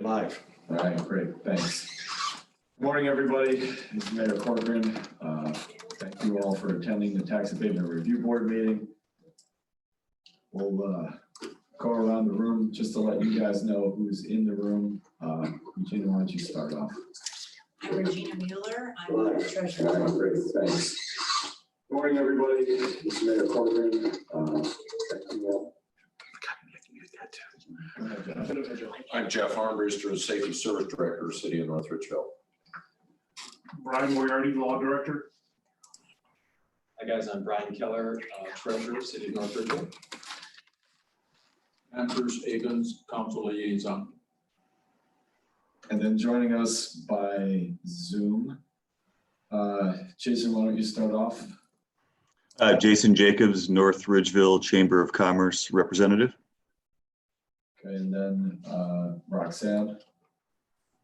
Live. All right, great, thanks. Good morning, everybody. It's Mayor Corcoran. Thank you all for attending the Tax Abatement Review Board meeting. We'll go around the room just to let you guys know who's in the room. Regina, why don't you start off? I'm Regina Mueller. I'm the treasurer. All right, great, thanks. Good morning, everybody. It's Mayor Corcoran. Thank you all. I'm Jeff Armbruster, Safety Service Director, City of North Ridgeville. Brian Moriarty, Law Director. Hi guys, I'm Brian Keller, Treasurer, City of North Ridgeville. Anders Agans, Council Liaison. And then joining us by Zoom, Jason, why don't you start off? Jason Jacobs, North Ridgeville Chamber of Commerce Representative. Okay, and then Roxanne.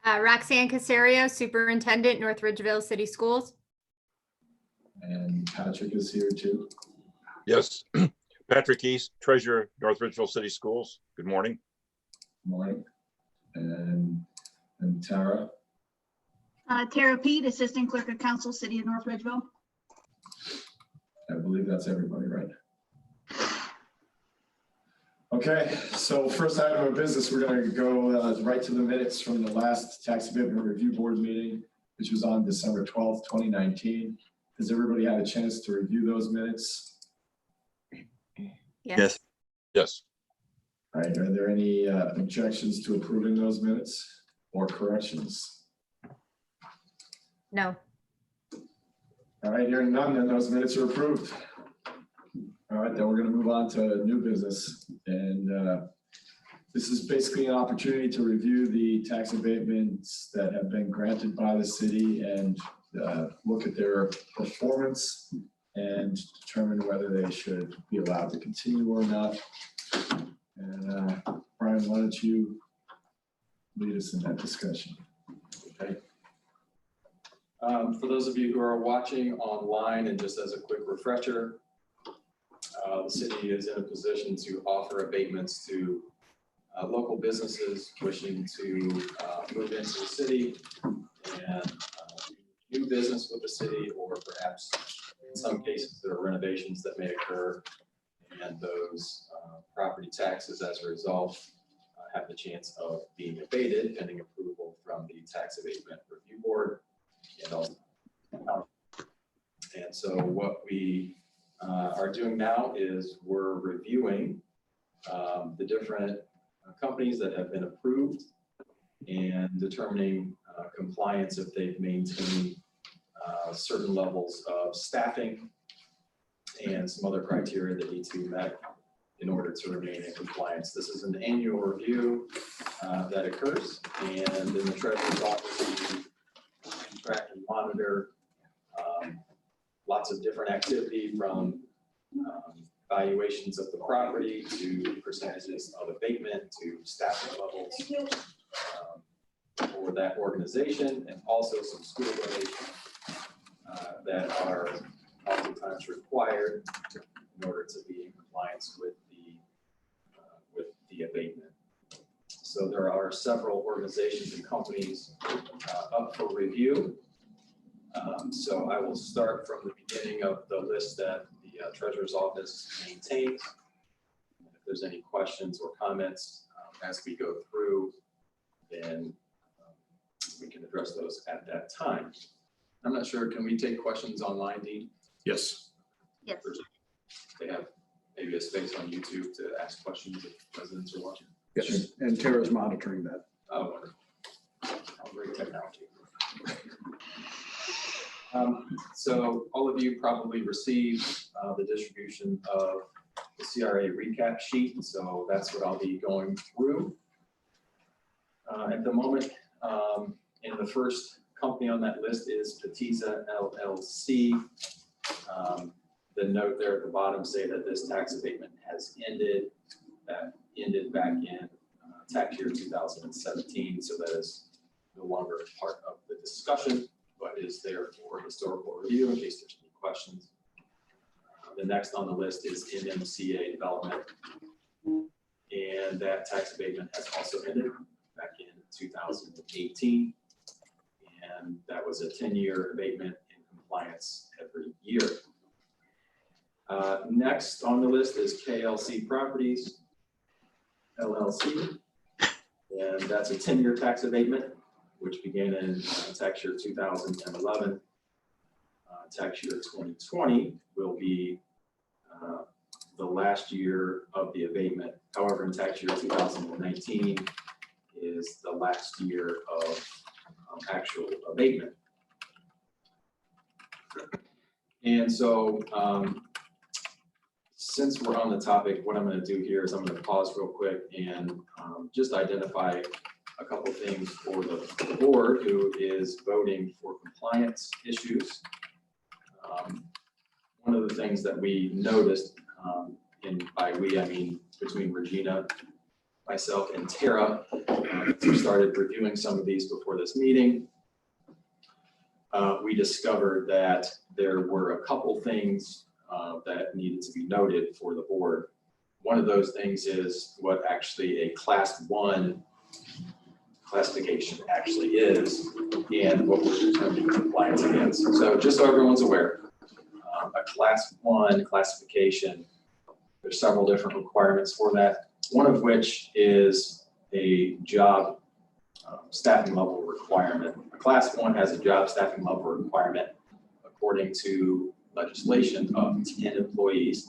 Roxanne Casario, Superintendent, North Ridgeville City Schools. And Patrick is here too. Yes, Patrick East, Treasurer, North Ridgeville City Schools. Good morning. Morning. And Tara. Tara Pete, Assistant Clerk of Council, City of North Ridgeville. I believe that's everybody, right? Okay, so first item of business, we're going to go right to the minutes from the last Tax Abatement Review Board meeting, which was on December 12th, 2019. Has everybody had a chance to review those minutes? Yes. Yes. All right, are there any objections to approving those minutes or corrections? No. All right, hearing none, then those minutes are approved. All right, then we're going to move on to new business. And this is basically an opportunity to review the tax abatements that have been granted by the city and look at their performance and determine whether they should be allowed to continue or not. And Brian, why don't you lead us in that discussion? Okay. For those of you who are watching online, and just as a quick refresher, the city is in a position to offer abatements to local businesses wishing to move into the city and do new business with the city, or perhaps in some cases there are renovations that may occur, and those property taxes as a result have the chance of being abated pending approval from the Tax Abatement Review Board and also. And so what we are doing now is we're reviewing the different companies that have been approved and determining compliance if they've maintained certain levels of staffing and some other criteria that need to be met in order to remain in compliance. This is an annual review that occurs, and in the Treasurer's Office, we track and monitor lots of different activity, from valuations of the property to percentages of abatement to staffing levels for that organization, and also some school donations that are oftentimes required in order to be in compliance with the abatement. So there are several organizations and companies up for review. So I will start from the beginning of the list that the Treasurer's Office maintains. If there's any questions or comments as we go through, then we can address those at that time. I'm not sure, can we take questions online, Dean? Yes. Yes. They have maybe a space on YouTube to ask questions if residents are watching. Yes, and Tara's monitoring that. Oh, wonderful. Oh, great technology. So all of you probably received the distribution of the CRA recap sheet. So that's what I'll be going through. At the moment, and the first company on that list is Petiza LLC. The note there at the bottom say that this tax abatement has ended. That ended back in tax year 2017. So that is no longer part of the discussion, but is there for historical review in case there's any questions. The next on the list is MMCA Development, and that tax abatement has also ended back in 2018. And that was a 10-year abatement in compliance every year. Next on the list is KLC Properties, LLC. And that's a 10-year tax abatement, which began in tax year 2011. Tax year 2020 will be the last year of the abatement. However, in tax year 2019 is the last year of actual abatement. And so since we're on the topic, what I'm going to do here is I'm going to pause real quick and just identify a couple things for the board who is voting for compliance issues. One of the things that we noticed, and by we I mean between Regina, myself, and Tara, we started reviewing some of these before this meeting. We discovered that there were a couple things that needed to be noted for the board. One of those things is what actually a class 1 classification actually is and what we're determining compliance against. So just so everyone's aware, a class 1 classification, there's several different requirements for that. One of which is a job staffing level requirement. A class 1 has a job staffing level requirement according to legislation of 10 employees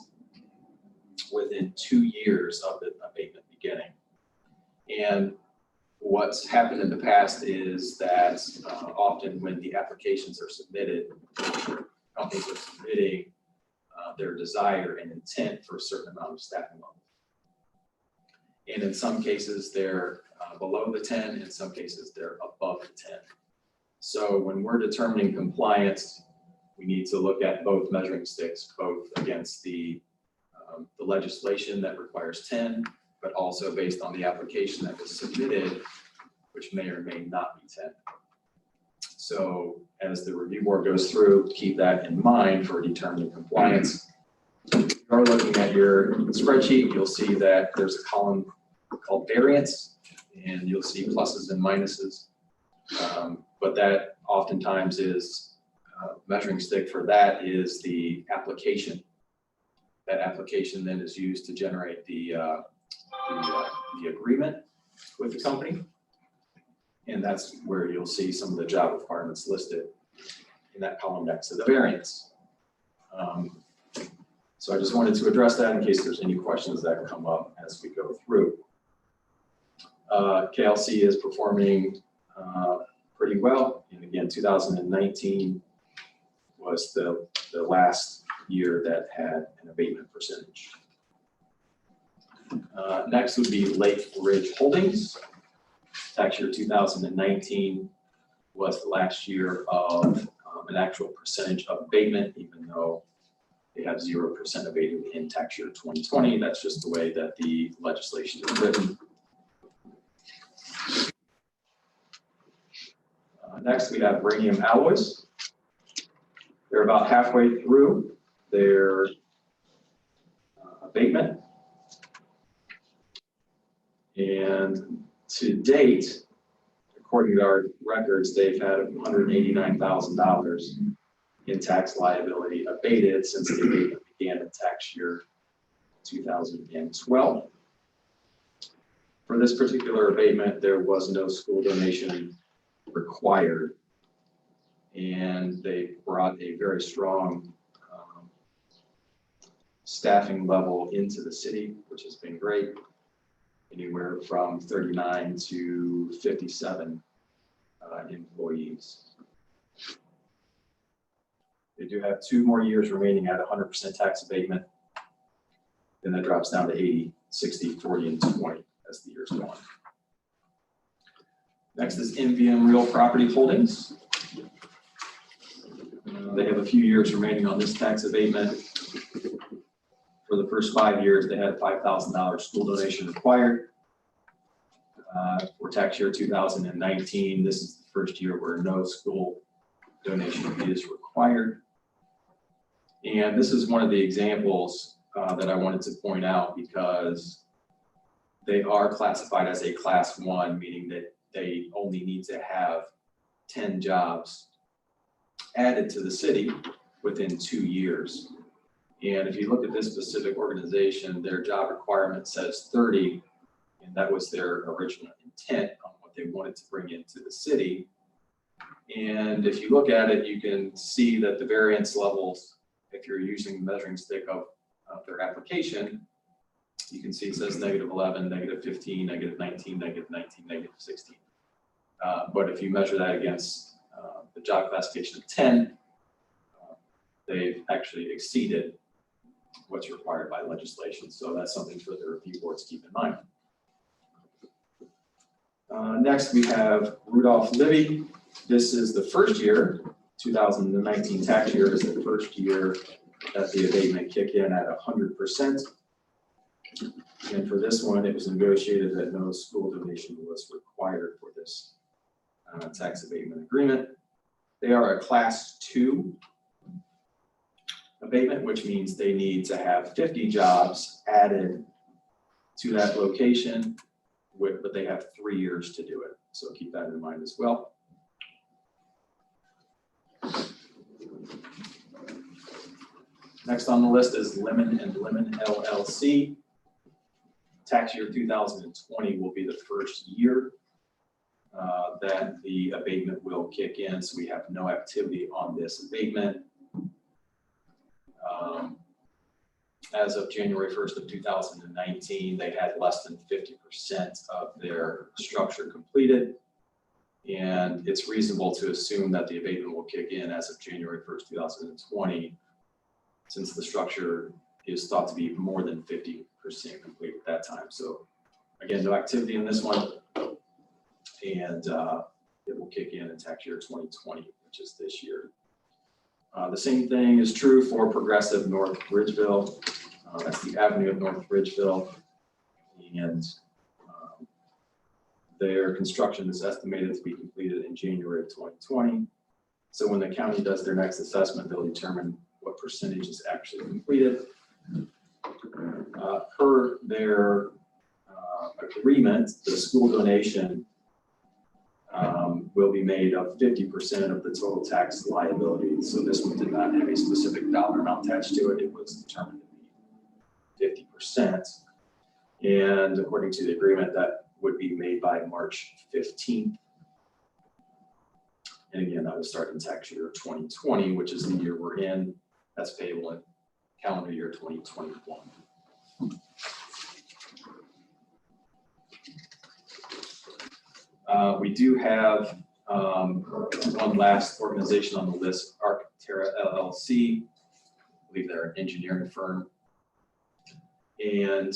within 2 years of the abatement beginning. And what's happened in the past is that often when the applications are submitted, companies are submitting their desire and intent for a certain amount of staffing level. And in some cases, they're below the 10, in some cases, they're above the 10. So when we're determining compliance, we need to look at both measuring sticks, both against the legislation that requires 10, but also based on the application that was submitted, which may or may not be 10. So as the review board goes through, keep that in mind for determining compliance. If you are looking at your spreadsheet, you'll see that there's a column called variance, and you'll see pluses and minuses. But that oftentimes is measuring stick for that is the application. That application then is used to generate the agreement with the company. And that's where you'll see some of the job requirements listed in that column next to the variance. So I just wanted to address that in case there's any questions that come up as we go through. KLC is performing pretty well. And again, 2019 was the last year that had an abatement percentage. Next would be Lake Ridge Holdings. Tax year 2019 was the last year of an actual percentage of abatement, even though they have 0% abated in tax year 2020. That's just the way that the legislation is written. Next, we have Radium Alloys. They're about halfway through their abatement. And to date, according to our records, they've had $189,000 in tax liability abated since the abatement began in tax year 2012. For this particular abatement, there was no school donation required, and they brought a very strong staffing level into the city, which has been great. Anywhere from 39 to 57 employees. They do have 2 more years remaining at 100% tax abatement. Then that drops down to 80, 60, 40, and 20 as the years go on. Next is NVM Real Property Holdings. They have a few years remaining on this tax abatement. For the first 5 years, they had $5,000 school donation required. For tax year 2019, this is the first year where no school donation is required. And this is one of the examples that I wanted to point out because they are classified as a class 1, meaning that they only need to have 10 jobs added to the city within 2 years. And if you look at this specific organization, their job requirement says 30, and that was their original intent on what they wanted to bring into the city. And if you look at it, you can see that the variance levels, if you're using the measuring stick of their application, you can see it says -11, -15, -19, -19, -16. But if you measure that against the job classification of 10, they've actually exceeded what's required by legislation. So that's something for the review boards to keep in mind. Next, we have Rudolph Libby. This is the first year, 2019 tax year is the first year that the abatement kick in at 100%. And for this one, it was negotiated that no school donation was required for this tax abatement agreement. They are a class 2 abatement, which means they need to have 50 jobs added to that location, but they have 3 years to do it. So keep that in mind as well. Next on the list is Lemon and Lemon LLC. Tax year 2020 will be the first year that the abatement will kick in. So we have no activity on this abatement. As of January 1st of 2019, they had less than 50% of their structure completed. And it's reasonable to assume that the abatement will kick in as of January 1st, 2020, since the structure is thought to be more than 50% complete at that time. So again, no activity in this one. And it will kick in tax year 2020, which is this year. The same thing is true for Progressive North Ridgeville. That's the Avenue of North Ridgeville. And their construction is estimated to be completed in January of 2020. So when the county does their next assessment, they'll determine what percentage is actually completed. Per their agreement, the school donation will be made of 50% of the total tax liability. So this one did not have a specific dollar amount attached to it. It was determined to be 50%. And according to the agreement, that would be made by March 15th. And again, that will start in tax year 2020, which is the year we're in. That's payable in calendar year 2021. We do have one last organization on the list, Arcterra LLC. I believe they're an engineering firm. And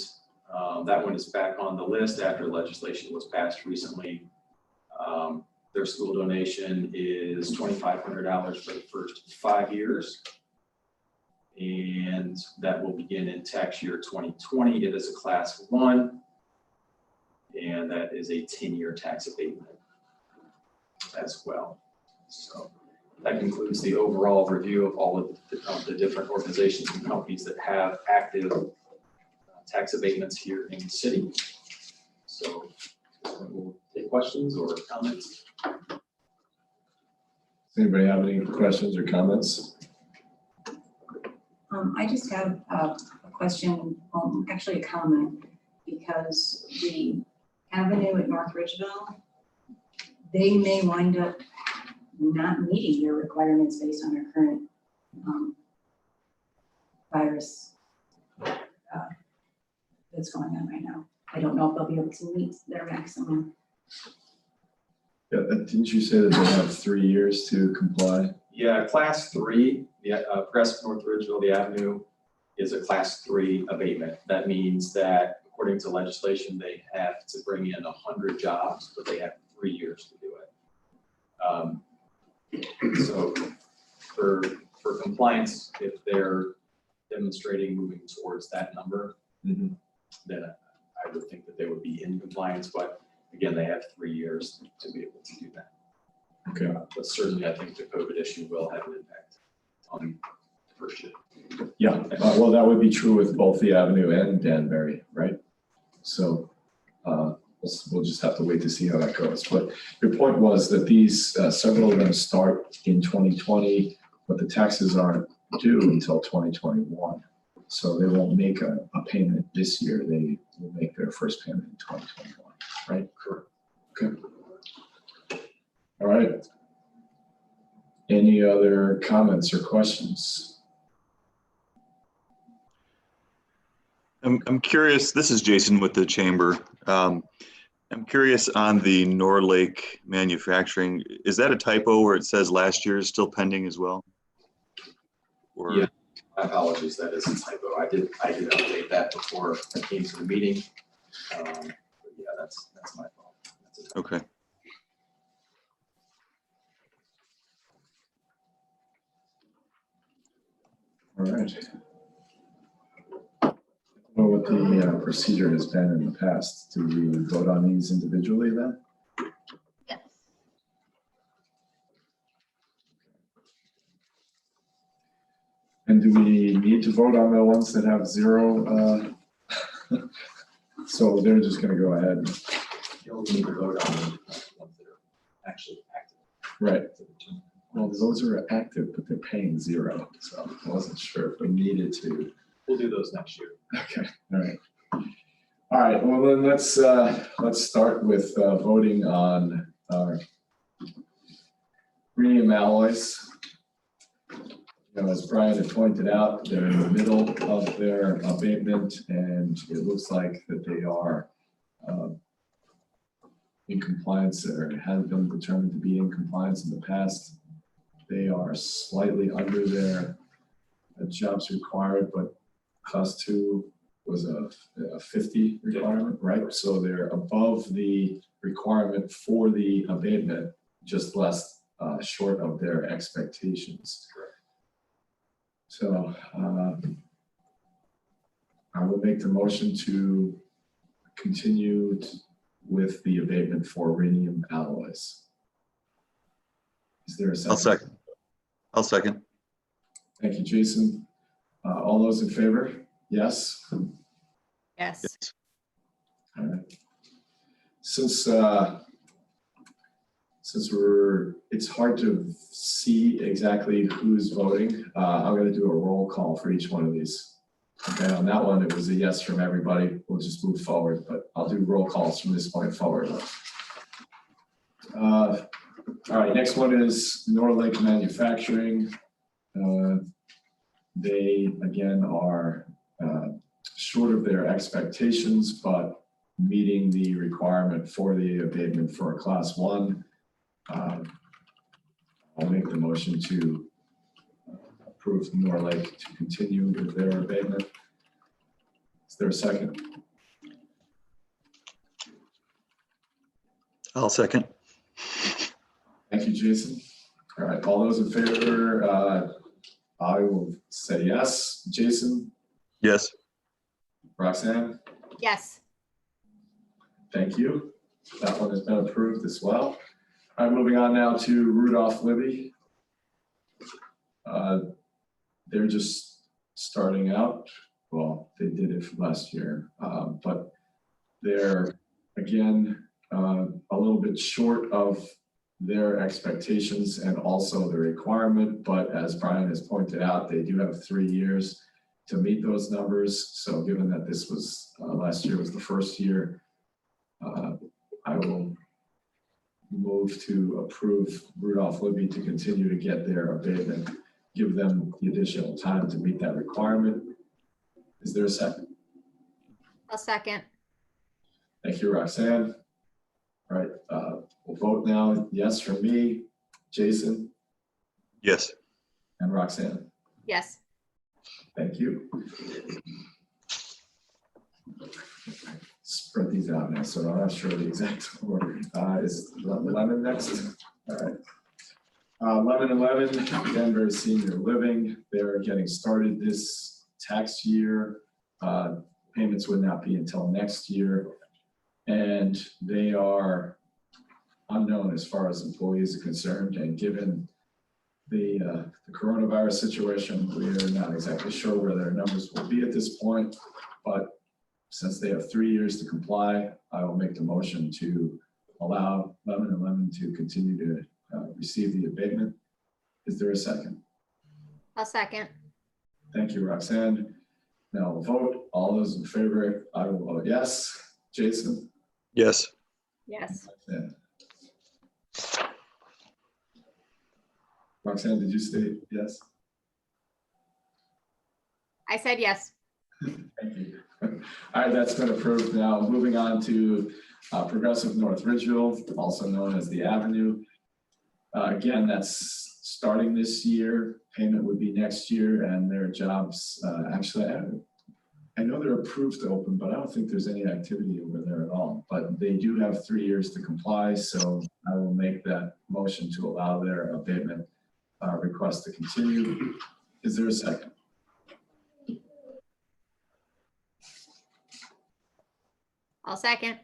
that one is back on the list after legislation was passed recently. Their school donation is $2,500 for the first 5 years. And that will begin in tax year 2020. It is a class 1. And that is a 10-year tax abatement as well. So that concludes the overall review of all of the different organizations and companies that have active tax abatements here in the city. So we'll take questions or comments. Does anybody have any questions or comments? I just have a question, actually a comment, because the Avenue at North Ridgeville, they may wind up not meeting their requirements based on our current virus that's going on right now. I don't know if they'll be able to meet their maximum. Yeah, didn't you say that they have 3 years to comply? Yeah, class 3, the Progressive North Ridgeville, the Avenue is a class 3 abatement. That means that according to legislation, they have to bring in 100 jobs, but they have 3 years to do it. So for compliance, if they're demonstrating moving towards that number, then I would think that they would be in compliance. But again, they have 3 years to be able to do that. Okay. But certainly, I think the COVID issue will have an impact on the first year. Yeah, well, that would be true with both the Avenue and Danbury, right? So we'll just have to wait to see how that goes. But your point was that these, several of them start in 2020, but the taxes aren't due until 2021. So they won't make a payment this year. They will make their first payment in 2021, right? Correct. Okay. All right. Any other comments or questions? I'm curious, this is Jason with the chamber. I'm curious on the Norlake manufacturing, is that a typo where it says last year is still pending as well? Or? Yeah, my apologies, that is a typo. I did update that before I came to the meeting. But yeah, that's my fault. That's a typo. Okay. All right. I don't know what the procedure has been in the past. Do we vote on these individually then? Yes. And do we need to vote on the ones that have zero? So they're just gonna go ahead. You only need to vote on the ones that are actually active. Right. Well, those are active, but they're paying zero. So I wasn't sure if we needed to. We'll do those next year. Okay, all right. All right, well then let's start with voting on our rhenium alloys. You know, as Brian had pointed out, they're in the middle of their abatement and it looks like that they are in compliance or have been determined to be in compliance in the past. They are slightly under their jobs required, but class 2 was a 50 requirement, right? So they're above the requirement for the abatement, just less short of their expectations. Correct. So I will make the motion to continue with the abatement for rhenium alloys. Is there a second? I'll second. Thank you, Jason. All those in favor? Yes? Yes. All right. Since it's hard to see exactly who's voting, I'm going to do a roll call for each one of these. Okay, on that one, it was a yes from everybody. We'll just move forward, but I'll do roll calls from this point forward. All right, next one is Norlake Manufacturing. They, again, are short of their expectations, but meeting the requirement for the abatement for a class 1. I'll make the motion to approve Norlake to continue with their abatement. Is there a second? I'll second. Thank you, Jason. All right, all those in favor, I will say yes. Jason? Yes. Roxanne? Yes. Thank you. That one has been approved as well. All right, moving on now to Rudolph Libby. They're just starting out. Well, they did it last year, but they're, again, a little bit short of their expectations and also the requirement. But as Brian has pointed out, they do have 3 years to meet those numbers. So given that this was, last year was the first year, I will move to approve Rudolph Libby to continue to get their abatement, give them the additional time to meet that requirement. Is there a second? I'll second. Thank you, Roxanne. All right, we'll vote now. Yes from me, Jason, Yes. and Roxanne. Yes. Thank you. Spread these out now, so I'm not sure the exact order. Is Lemon next? All right. Lemon 11, Denver Senior Living. They're getting started this tax year. Payments would not be until next year. And they are unknown as far as employees are concerned. And given the coronavirus situation, we are not exactly sure where their numbers will be at this point. But Since they have 3 years to comply, I will make the motion to allow Lemon and Lemon to continue to receive the abatement. Is there a second? I'll second. Thank you, Roxanne. Now we'll vote. All those in favor, I will vote yes. Jason? Yes. Yes. Roxanne? Roxanne, did you state yes? I said yes. Thank you. All right, that's been approved. Now, moving on to Progressive North Ridgeville, also known as the Avenue. Again, that's starting this year. Payment would be next year, and their jobs, actually, I know they're approved to open, but I don't think there's any activity over there at all. But they do have 3 years to comply, so I will make that motion to allow their abatement request to continue. Is there a second? I'll second.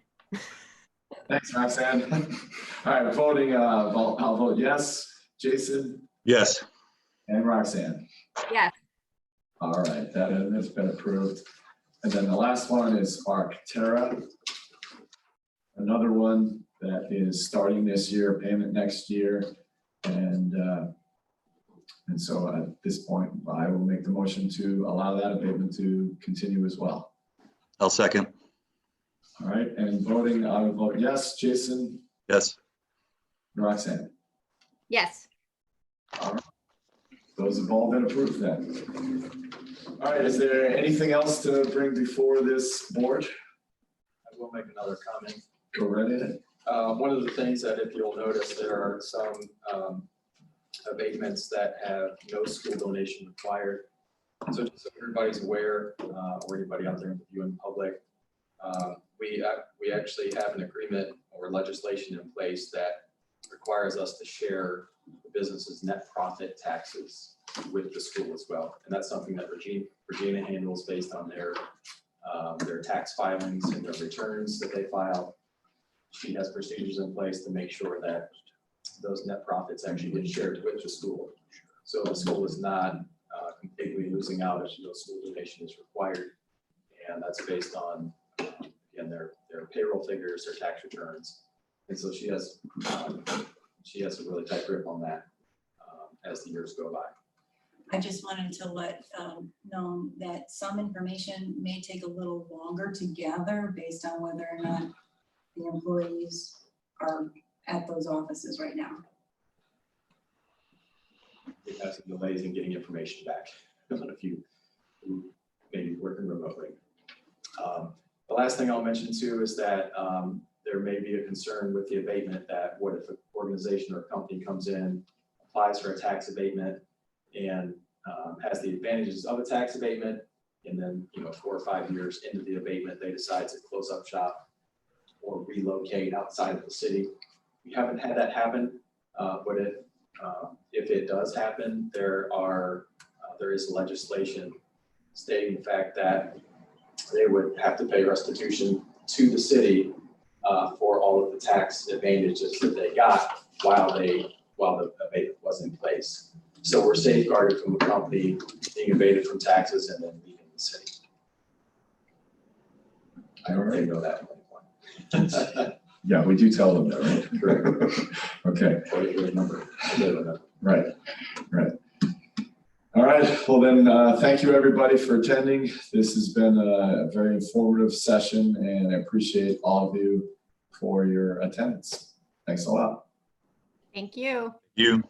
Thanks, Roxanne. All right, voting, I'll vote yes. Jason Yes. and Roxanne. Yes. All right, that's been approved. And then the last one is Arcterra. Another one that is starting this year, payment next year. And so at this point, I will make the motion to allow that abatement to continue as well. I'll second. All right, and voting, I will vote yes. Jason, Yes. Roxanne. Yes. All right. Those have all been approved then. All right, is there anything else to bring before this board? I will make another comment. Go right ahead. One of the things that if you'll notice, there are some abatements that have no school donation required. So just so everybody's aware, or anybody out there in the viewing public, we actually have an agreement or legislation in place that requires us to share the business's net profit taxes with the school as well. And that's something that Regina handles based on their tax filings and their returns that they file. She has procedures in place to make sure that those net profits actually get shared with the school. So the school is not completely losing out if no school donation is required. And that's based on, again, their payroll figures, their tax returns. And so she has a really tight grip on that as the years go by. I just wanted to let know that some information may take a little longer to gather based on whether or not the employees are at those offices right now. We've had some delays in getting information back on a few who may be working remotely. The last thing I'll mention too is that there may be a concern with the abatement that what if an organization or a company comes in, applies for a tax abatement and has the advantages of a tax abatement, and then 4 or 5 years into the abatement, they decide to close up shop or relocate outside of the city. We haven't had that happen, but if it does happen, there is legislation stating the fact that they would have to pay restitution to the city for all of the tax advantages that they got while the abatement was in place. So we're safeguarded from the company being abated from taxes and then leaving the city. I don't think know that at any point. Yeah, we do tell them that, right? Correct. Okay. Or you remember. Right. All right, well then, thank you everybody for attending. This has been a very informative session and I appreciate all of you for your attendance. Thanks a lot. Thank you. You.